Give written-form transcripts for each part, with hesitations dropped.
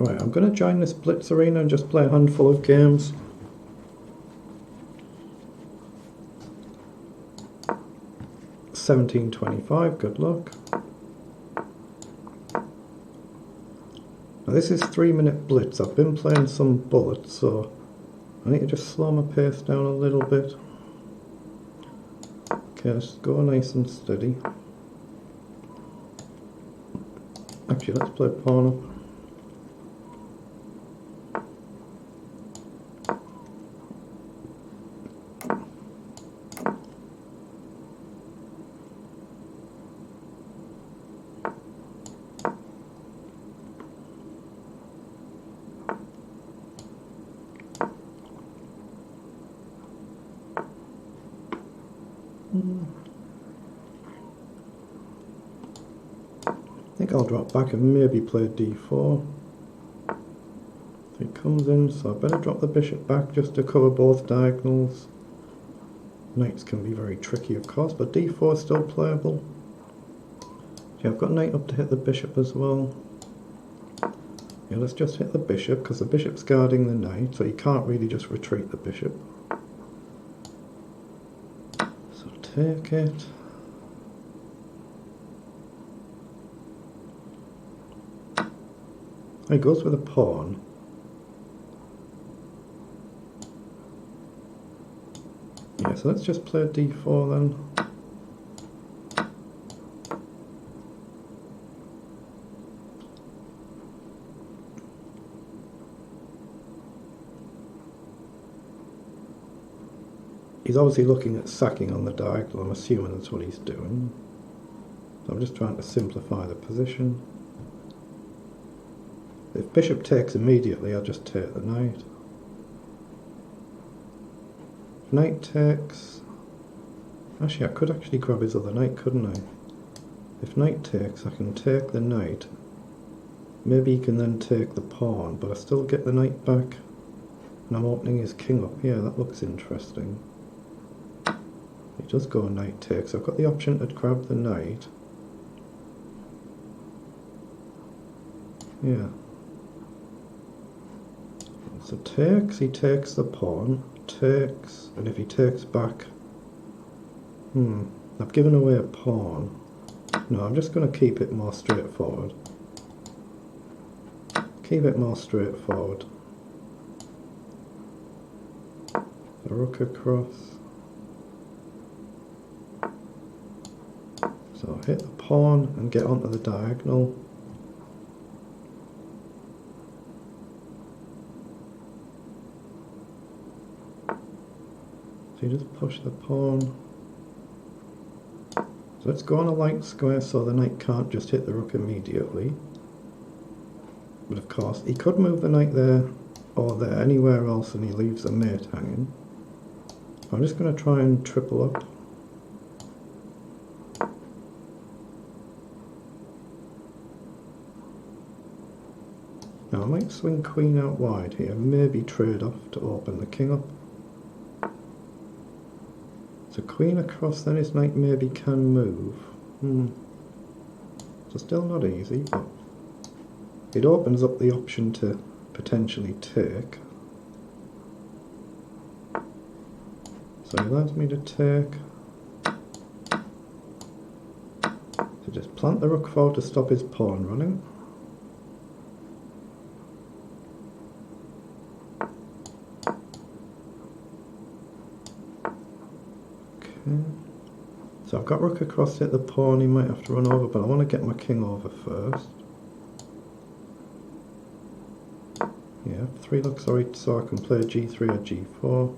Right, I'm going to join this Blitz Arena and just play a handful of games. $17.25, good luck. Now this is 3-minute Blitz. I've been playing some bullets, so I need to just slow my pace down a little bit. Okay, let's go nice and steady. Actually, let's play pawn up. I think I'll drop back and maybe play d4. He comes in, so I better drop the bishop back just to cover both diagonals. Knights can be very tricky, of course, but d4 is still playable. Yeah, I've got knight up to hit the bishop as well. Yeah, let's just hit the bishop, because the bishop's guarding the knight, so you can't really just retreat the bishop. So take it. He goes with a pawn. Yeah, so let's just play d4 then. He's obviously looking at sacking on the diagonal. I'm assuming that's what he's doing. So I'm just trying to simplify the position. If bishop takes immediately, I'll just take the knight. If knight takes... Actually, I could actually grab his other knight, couldn't I? If knight takes, I can take the knight. Maybe he can then take the pawn, but I still get the knight back. And I'm opening his king up. Yeah, that looks interesting. He does go knight takes. I've got the option to grab the knight. Yeah. So takes, he takes the pawn, takes, and if he takes back... I've given away a pawn. No, I'm just going to keep it more straightforward. Keep it more straightforward. The rook across. So hit the pawn and get onto the diagonal. So you just push the pawn. So let's go on a light square so the knight can't just hit the rook immediately. But of course, he could move the knight there or there, anywhere else, and he leaves a mate hanging. I'm just going to try and triple up. Now I might swing queen out wide here, maybe trade off to open the king up. So queen across, then his knight maybe can move. So still not easy, but it opens up the option to potentially take. So he allows me to take. So just plant the rook forward to stop his pawn running. So I've got rook across to hit the pawn, he might have to run over, but I want to get my king over first. Yeah, 3 looks alright, so I can play g3 or g4.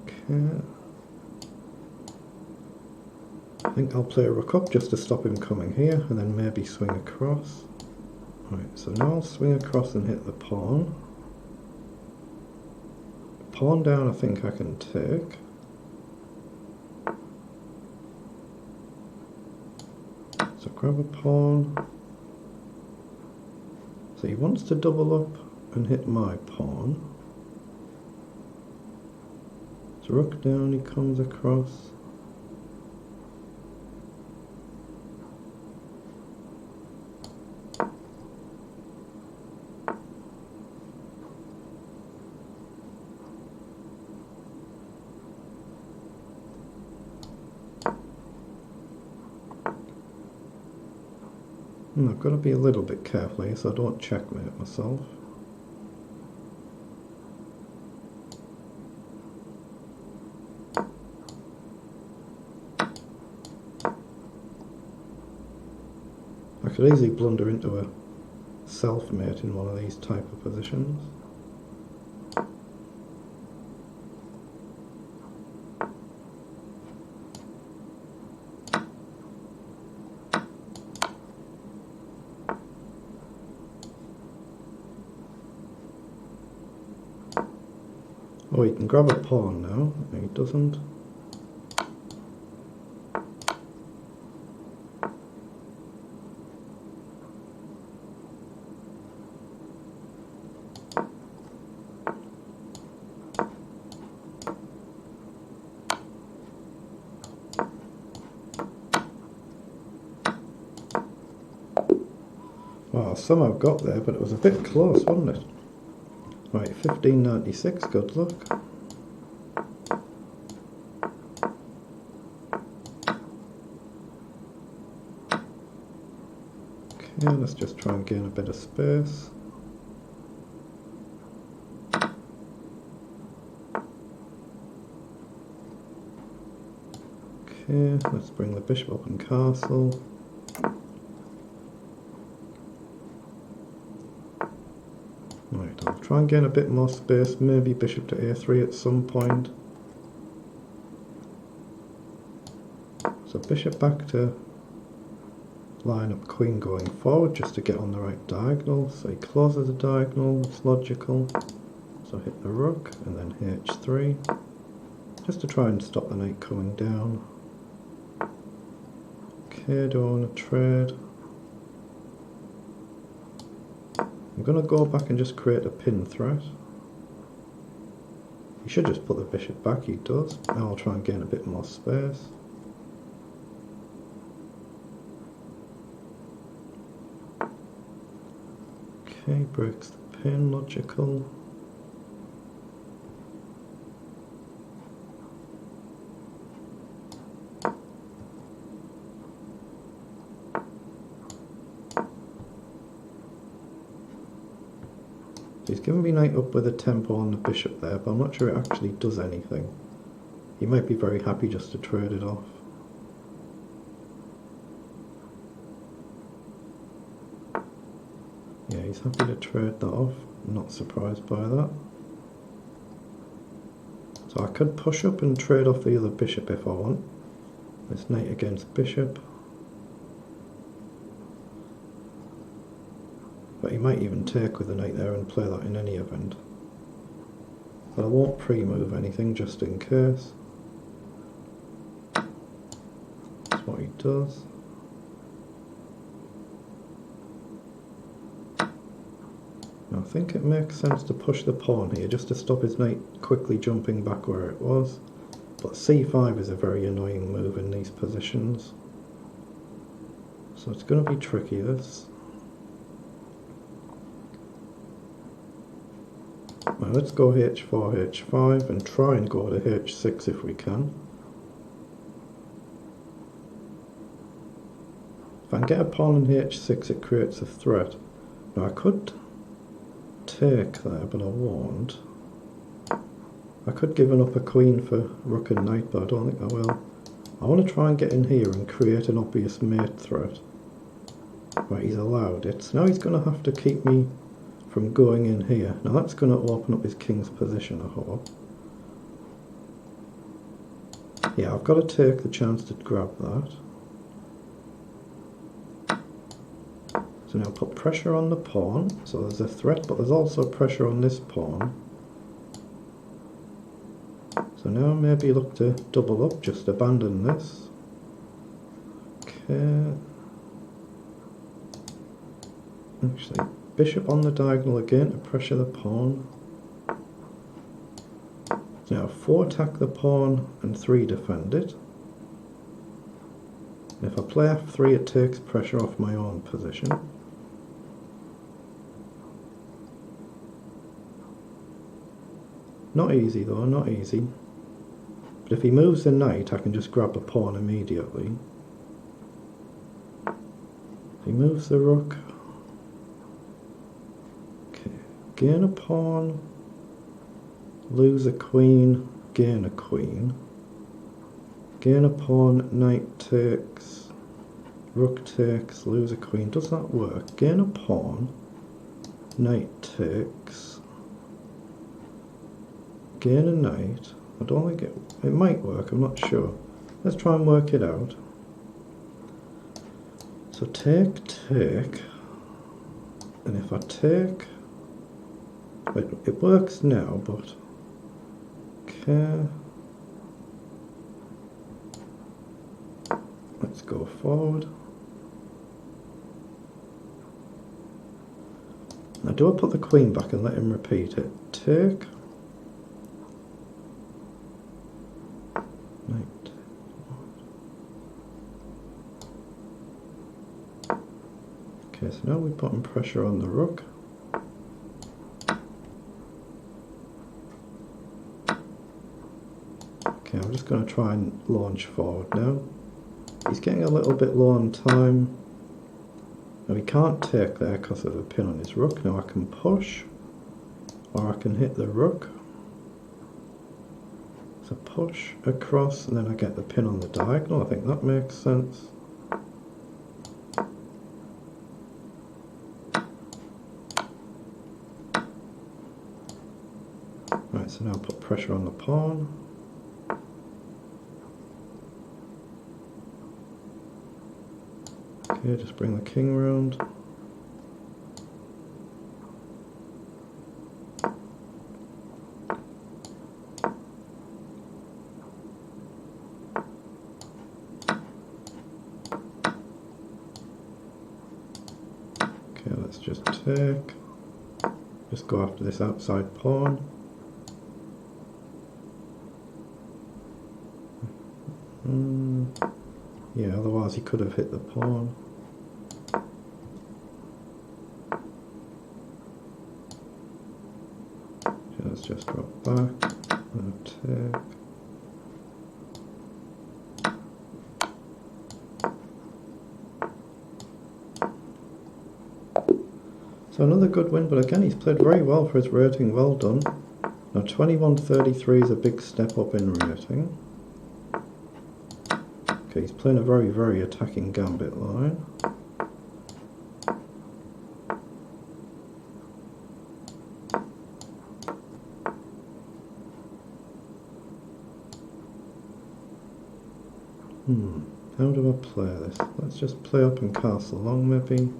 Okay. I think I'll play a rook up just to stop him coming here, and then maybe swing across. Right, so now I'll swing across and hit the pawn. Pawn down I think I can take. So grab a pawn. So he wants to double up and hit my pawn. So rook down, he comes across. And I've got to be a little bit careful here so I don't checkmate myself. I could easily blunder into a self-mate in one of these type of positions. Oh, he can grab a pawn now. No, he doesn't. Well, somehow got there, but it was a bit close, wasn't it? Right, 1596, good luck. Okay, let's just try and gain a bit of space. Okay, let's bring the bishop up and castle. Right, I'll try and gain a bit more space, maybe bishop to a3 at some point. So bishop back to line up queen going forward just to get on the right diagonal. So he closes the diagonal, it's logical. So hit the rook and then h3, just to try and stop the knight coming down. Okay, do I want to trade? I'm going to go back and just create a pin threat. He should just put the bishop back, he does. Now I'll try and gain a bit more space. Okay, breaks the pin, logical. He's given me knight up with a tempo on the bishop there, but I'm not sure it actually does anything. He might be very happy just to trade it off. Yeah, he's happy to trade that off. I'm not surprised by that. So I could push up and trade off the other bishop if I want. This knight against bishop. But he might even take with the knight there and play that in any event. But I won't pre-move anything just in case. That's what he does. Now I think it makes sense to push the pawn here just to stop his knight quickly jumping back where it was. But c5 is a very annoying move in these positions. So it's going to be tricky, this. Now let's go h4, h5 and try and go to h6 if we can. If I can get a pawn in h6 it creates a threat. Now I could take there but I won't. I could give up a queen for rook and knight but I don't think I will. I want to try and get in here and create an obvious mate threat. Right, he's allowed it. So now he's going to have to keep me from going in here. Now that's going to open up his king's position, I hope. Yeah, I've got to take the chance to grab that. So now put pressure on the pawn. So there's a threat, but there's also pressure on this pawn. So now maybe look to double up, just abandon this. Okay. Actually, bishop on the diagonal again to pressure the pawn. So now 4 attack the pawn and 3 defend it. And if I play f3 it takes pressure off my own position. Not easy though, not easy. But if he moves the knight I can just grab the pawn immediately. He He moves the rook. Okay, gain a pawn, lose a queen, gain a queen. Gain a pawn, knight takes, rook takes, lose a queen. Does that work? Gain a pawn, knight takes, gain a knight. I don't think it might work, I'm not sure. Let's try and work it out. So take, take, and if I take, it works now, but okay. Let's go forward. Now do I put the queen back and let him repeat it? Take. Knight. Okay, so now we're putting pressure on the rook. Okay, I'm just going to try and launch forward now. He's getting a little bit low on time. Now he can't take there because of the pin on his rook. Now I can push, or I can hit the rook. So push across, and then I get the pin on the diagonal. I think that makes sense. Right, so now put pressure on the pawn. Okay, just bring the king round. Okay, let's just take. Just go after this outside pawn. Yeah, otherwise he could have hit the pawn. Let's just drop back and take. So another good win, but again he's played very well for his rating, well done. Now 21-33 is a big step up in rating. Okay, he's playing a very, very attacking gambit line. How do I play this? Let's just play up and castle long maybe.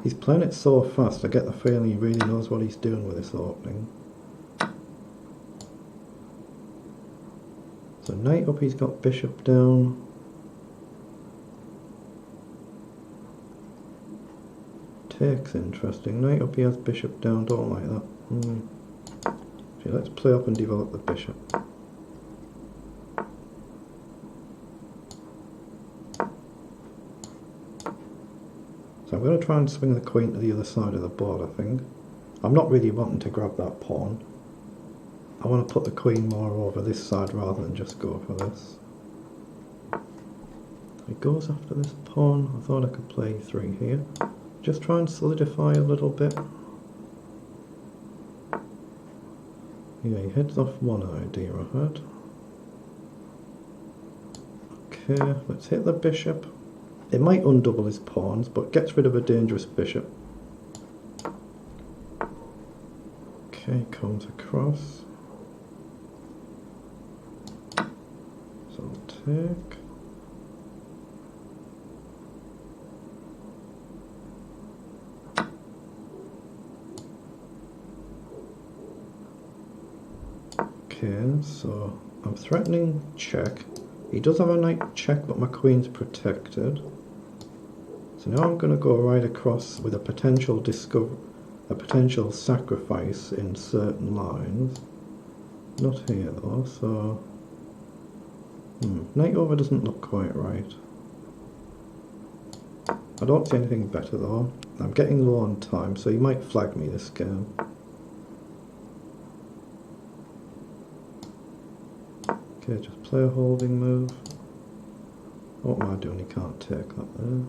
He's playing it so fast, I get the feeling he really knows what he's doing with this opening. So knight up, he's got bishop down. Takes interesting. Knight up, he has bishop down, don't like that. Okay, let's play up and develop the bishop. So I'm going to try and swing the queen to the other side of the board, I think. I'm not really wanting to grab that pawn. I want to put the queen more over this side rather than just go for this. He goes after this pawn. I thought I could play e3 here. Just try and solidify a little bit. Yeah, he heads off one idea I had. Okay, let's hit the bishop. It might undouble his pawns, but gets rid of a dangerous bishop. Okay, comes across. So I'll take. Okay, so I'm threatening check. He does have a knight check, but my queen's protected. So now I'm going to go right across with a potential sacrifice in certain lines. Not here though, so knight over doesn't look quite right. I don't see anything better though. I'm getting low on time, so he might flag me this game. Okay, just play a holding move. What am I doing? He can't take that there.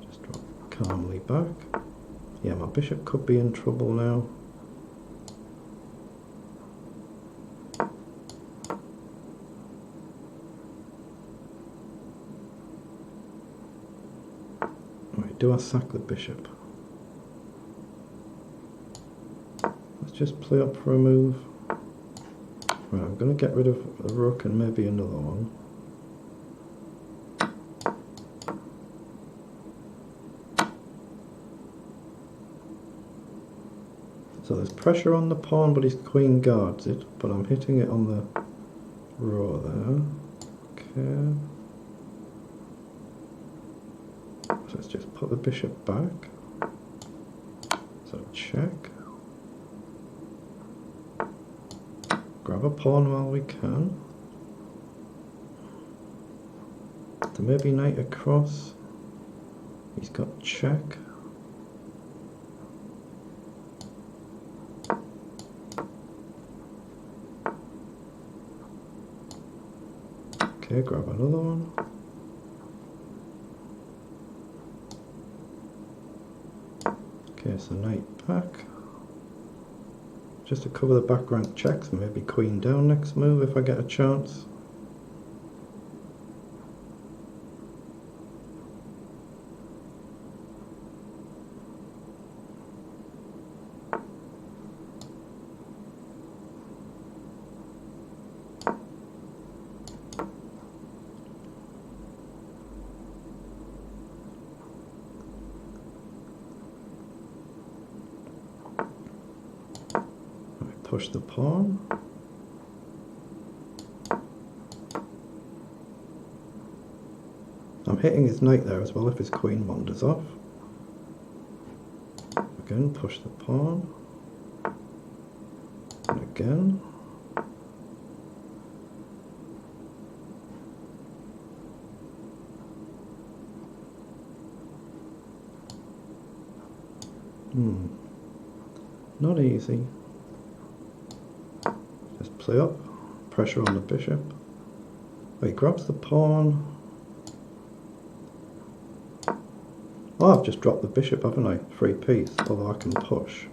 Just drop calmly back. Yeah, my bishop could be in trouble now. Right, do I sack the bishop? Let's just play up for a move. Right, I'm going to get rid of a rook and maybe another one. So there's pressure on the pawn, but his queen guards it, but I'm hitting it on the row there. Okay. So let's just put the bishop back. So check. Grab a pawn while we can. There may be knight across. He's got check. Okay, grab another one. Okay, so knight back. Just to cover the back rank checks, maybe queen down next move if I get a chance. Push the pawn. I'm hitting his knight there as well if his queen wanders off. Again, push the pawn. And again. Not easy. Just play up, pressure on the bishop. Oh, he grabs the pawn. Oh, I've just dropped the bishop, haven't I? Free piece, although I can push.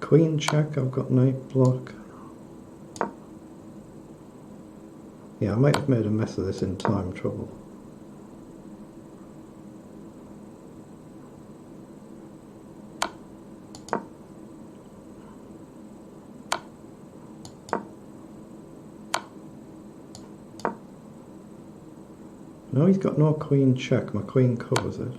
Queen check, I've got knight block. Yeah, I might have made a mess of this in time trouble. No, he's got no queen check. My queen covers it.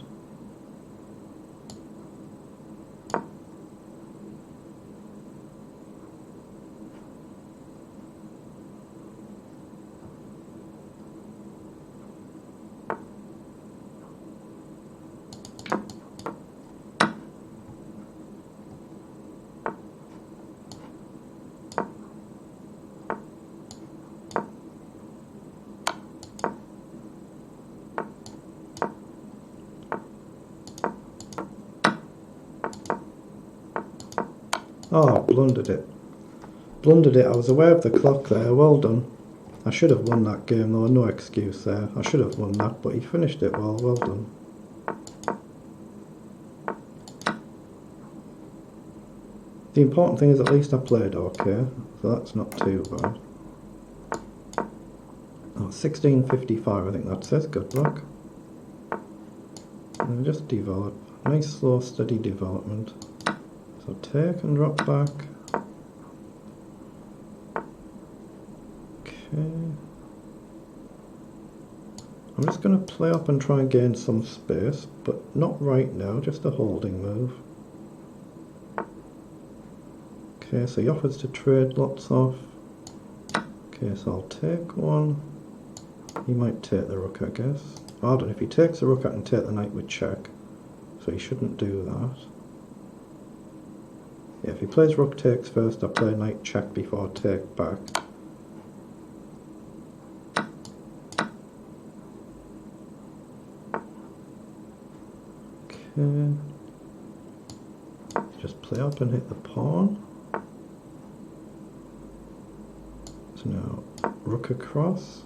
Oh, blundered it. Blundered it. I was aware of the clock there. Well done. I should have won that game though. No excuse there. I should have won that, but he finished it well. Well done. The important thing is at least I played okay, so that's not too bad. Oh, 16:55 I think that says. Good luck. And just develop. Nice slow steady development. So take and drop back. Okay. I'm just going to play up and try and gain some space, but not right now, just a holding move. Okay, so he offers to trade lots off. Okay, so I'll take one. He might take the rook, I guess. I don't know, if he takes the rook I can take the knight with check, so he shouldn't do that. Yeah, if he plays rook takes first, I play knight check before take back. Okay. Just play up and hit the pawn. So now rook across.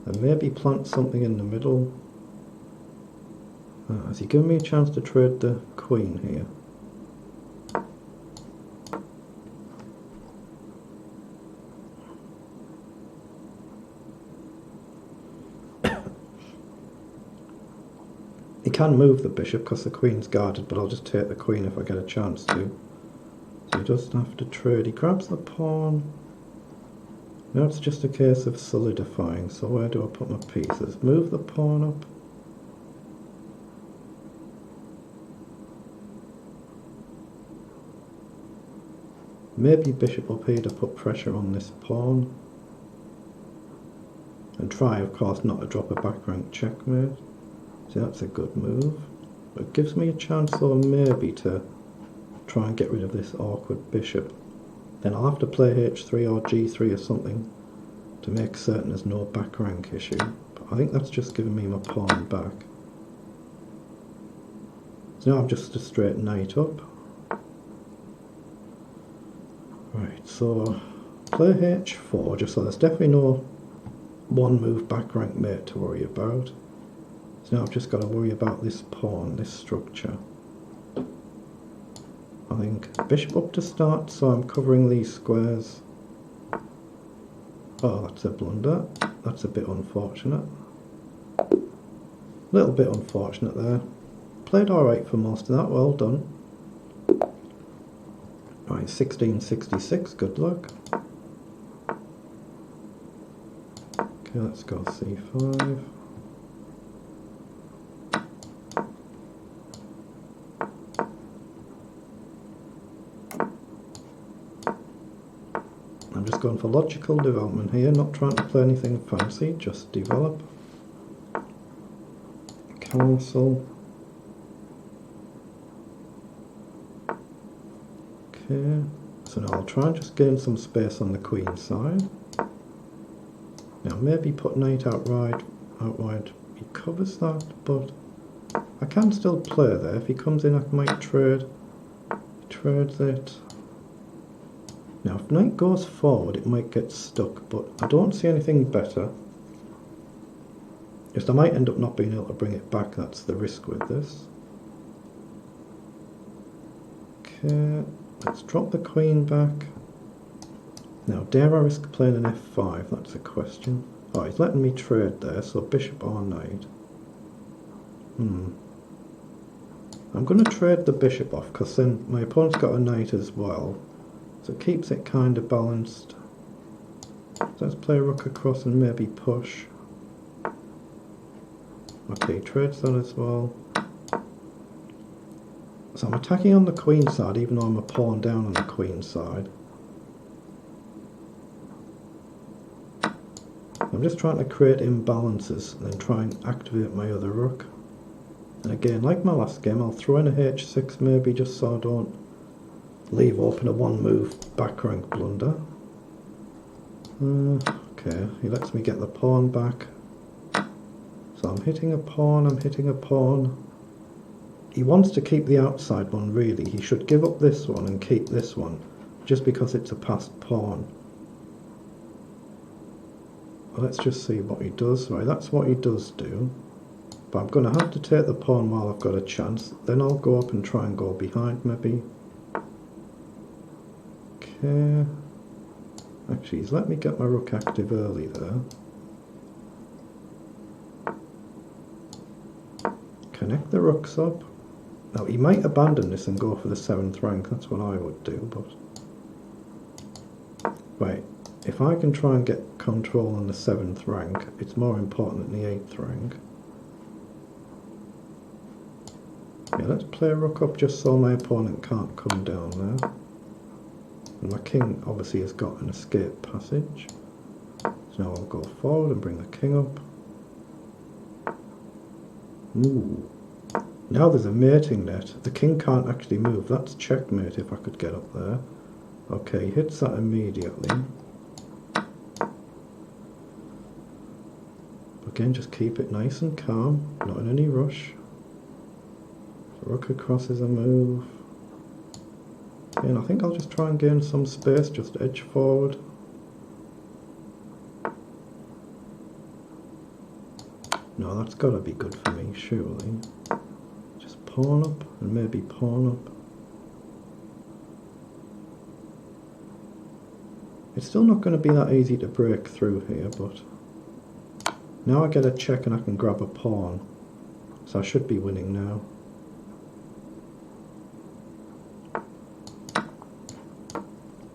And maybe plant something in the middle. Has he given me a chance to trade the queen here? He can move the bishop because the queen's guarded, but I'll just take the queen if I get a chance to. So he doesn't have to trade. He grabs the pawn. Now it's just a case of solidifying. So where do I put my pieces? Move the pawn up. Maybe bishop up here to put pressure on this pawn. And try, of course, not to drop a back rank checkmate. See, that's a good move. But it gives me a chance, though, maybe to try and get rid of this awkward bishop. Then I'll have to play h3 or g3 or something to make certain there's no back rank issue. But I think that's just giving me my pawn back. So now I'm just a straight knight up. Right, so play h4, just so there's definitely no one move back rank mate to worry about. So now I've just got to worry about this pawn, this structure. I think bishop up to start, so I'm covering these squares. Oh, that's a blunder. That's a bit unfortunate. A little bit unfortunate there. Played alright for most of that, well done. Right, 1666, good luck. Okay, let's go c5. I'm just going for logical development here, not trying to play anything fancy, just develop. Castle. Okay, so now I'll try and just gain some space on the queen side. Now maybe put knight out wide, he covers that, but I can still play there. If he comes in I might trade. He trades it. Now if knight goes forward it might get stuck, but I don't see anything better. Just I might end up not being able to bring it back, that's the risk with this. Okay, let's drop the queen back. Now dare I risk playing an f5, that's the question. Oh, he's letting me trade there, so bishop or knight. I'm going to trade the bishop off because then my opponent's got a knight as well. So it keeps it kind of balanced. So let's play rook across and maybe push. Okay, trades that as well. So I'm attacking on the queen side even though I'm a pawn down on the queen side. I'm just trying to create imbalances and then try and activate my other rook. And again, like my last game, I'll throw in a h6 maybe just so I don't leave open a one move back rank blunder. Okay, he lets me get the pawn back. So I'm hitting a pawn, I'm hitting a pawn. He wants to keep the outside one really. He should give up this one and keep this one just because it's a passed pawn. Well, let's just see what he does. Right, that's what he does do. But I'm going to have to take the pawn while I've got a chance. Then I'll go up and try and go behind maybe. Okay. Actually, he's let me get my rook active early there. Connect the rooks up. Now, he might abandon this and go for the 7th rank. That's what I would do, but... Right, if I can try and get control on the 7th rank, it's more important than the 8th rank. Yeah, let's play a rook up just so my opponent can't come down there. And my king obviously has got an escape passage. So now I'll go forward and bring the king up. Ooh. Now there's a mating net. The king can't actually move. That's checkmate if I could get up there. Okay, he hits that immediately. Again, just keep it nice and calm, not in any rush. Rook across is a move. And I think I'll just try and gain some space, just edge forward. No, that's got to be good for me, surely. Just pawn up and maybe pawn up. It's still not going to be that easy to break through here, but now I get a check and I can grab a pawn. So I should be winning now.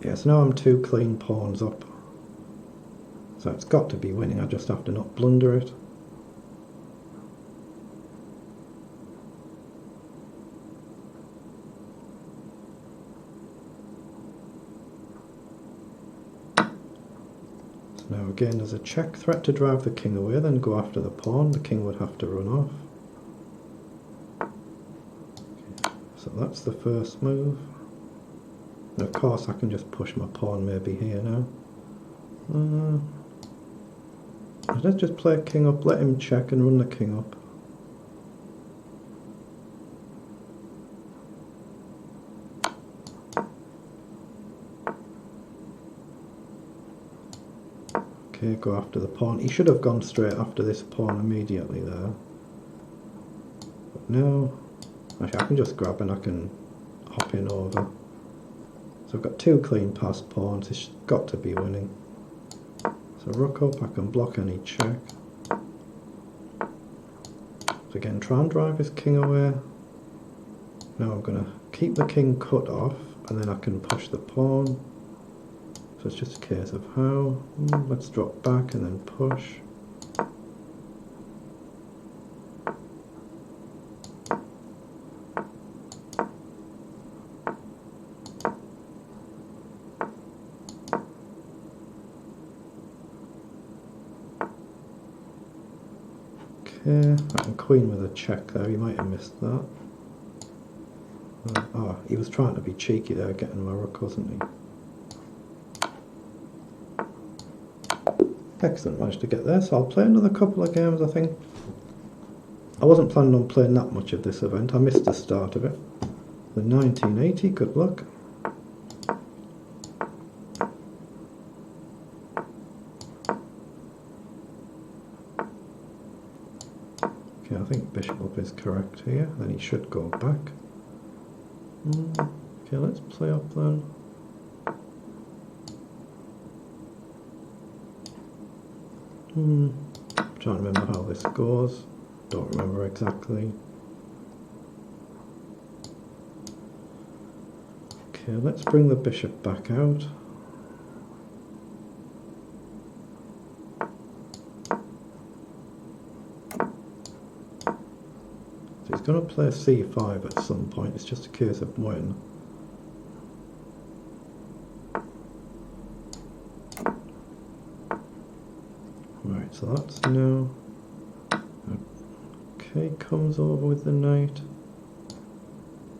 Yes, now I'm 2 clean pawns up. So it's got to be winning, I just have to not blunder it. Now again there's a check threat to drive the king away, then go after the pawn. The king would have to run off. Okay. So that's the first move. And of course I can just push my pawn maybe here now. Let's just play king up, let him check and run the king up. Okay, go after the pawn. He should have gone straight after this pawn immediately there. But no. Actually, I can just grab and I can hop in over. So I've got 2 clean passed pawns. It's got to be winning. So rook up, I can block any check. So again, try and drive his king away. Now I'm going to keep the king cut off, and then I can push the pawn. So it's just a case of how. Let's drop back and then push. Okay, and queen with a check there, he might have missed that. He was trying to be cheeky there, getting my rook, wasn't he? Excellent, managed to get there, so I'll play another couple of games, I think. I wasn't planning on playing that much of this event, I missed the start of it. The 1980, good luck. Okay, I think bishop up is correct here, then he should go back. Okay, let's play up then. Trying to remember how this goes. Don't remember exactly. Okay, let's bring the bishop back out. So he's going to play c5 at some point. It's just a case of when. Right, so that's now. Okay, comes over with the knight.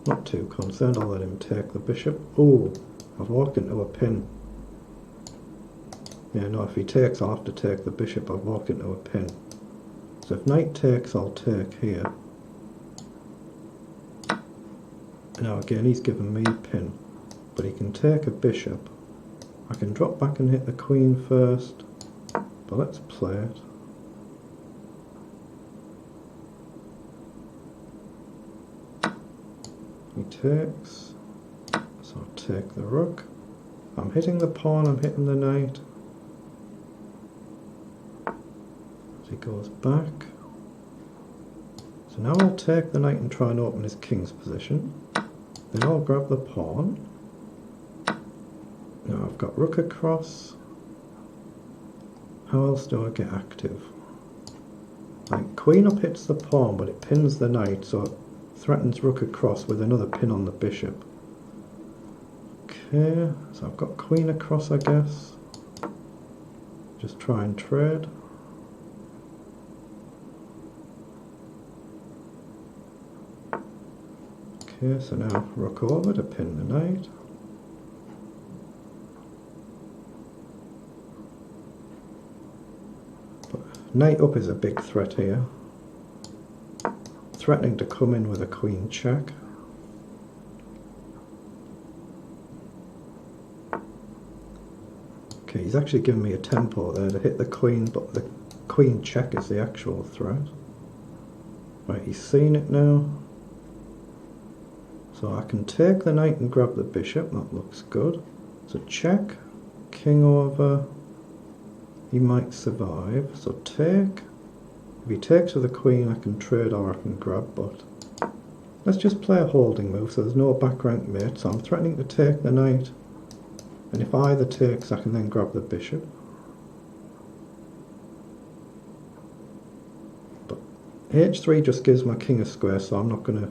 Not too concerned, I'll let him take the bishop. Oh, I've walked into a pin. Yeah, no, if he takes, I'll have to take the bishop. I've walked into a pin. So if knight takes, I'll take here. Now again, he's given me a pin, but he can take a bishop. I can drop back and hit the queen first, but let's play it. He takes, so I'll take the rook. I'm hitting the pawn, I'm hitting the knight. As he goes back. So now I'll take the knight and try and open his king's position. Then I'll grab the pawn. Now I've got rook across. How else do I get active? Like queen up hits the pawn, but it pins the knight, so it threatens rook across with another pin on the bishop. Okay, so I've got queen across, I guess. Just try and trade. Okay, so now rook over to pin the knight. But knight up is a big threat here. threatening to come in with a queen check. Okay, he's actually given me a tempo there to hit the queen, but the queen check is the actual threat. Right, he's seen it now. So I can take the knight and grab the bishop, that looks good. So check, king over, he might survive, so take. If he takes with the queen I can trade or I can grab, but let's just play a holding move so there's no back rank mate. So I'm threatening to take the knight, and if either takes I can then grab the bishop. But h3 just gives my king a square, so I'm not going to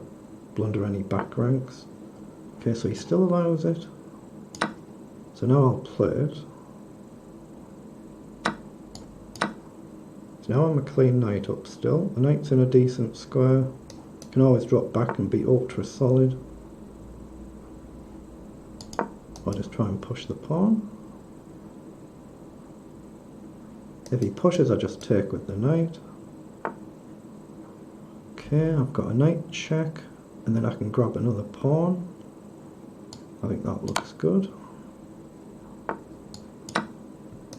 blunder any back ranks. Okay, so he still allows it. So now I'll play it. So now I'm a clean knight up still. The knight's in a decent square. Can always drop back and be ultra solid. I'll just try and push the pawn. If he pushes I just take with the knight. Okay, I've got a knight check, and then I can grab another pawn. I think that looks good.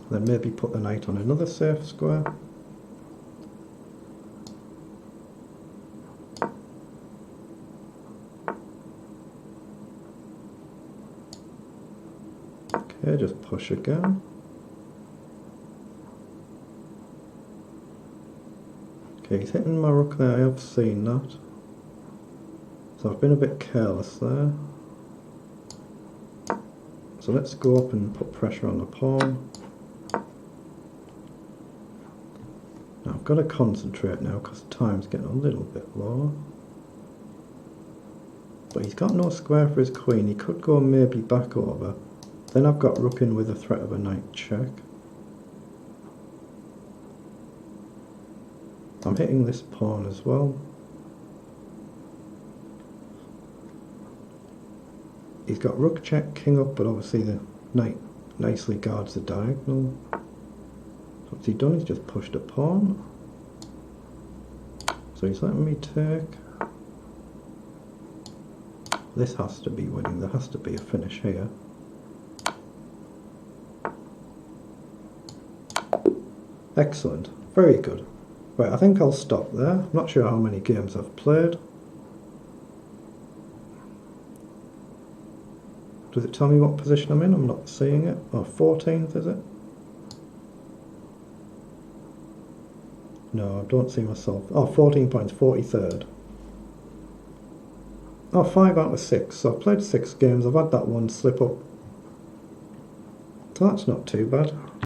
Then maybe put the knight on another safe square. Okay, just push again. Okay, he's hitting my rook there, I have seen that. So I've been a bit careless there. So let's go up and put pressure on the pawn. Now I've got to concentrate now because time's getting a little bit low. But he's got no square for his queen, he could go maybe back over. Then I've got rook in with the threat of a knight check. I'm hitting this pawn as well. He's got rook check, king up, but obviously the knight nicely guards the diagonal. So what's he done? He's just pushed a pawn. So he's letting me take. This has to be winning, there has to be a finish here. Excellent, very good. Right, I think I'll stop there. I'm not sure how many games I've played. Does it tell me what position I'm in? I'm not seeing it. Oh, 14th is it? No, I don't see myself. Oh, 14 points, 43rd. Oh, 5 out of 6. So I've played 6 games. I've had that one slip up. So that's not too bad.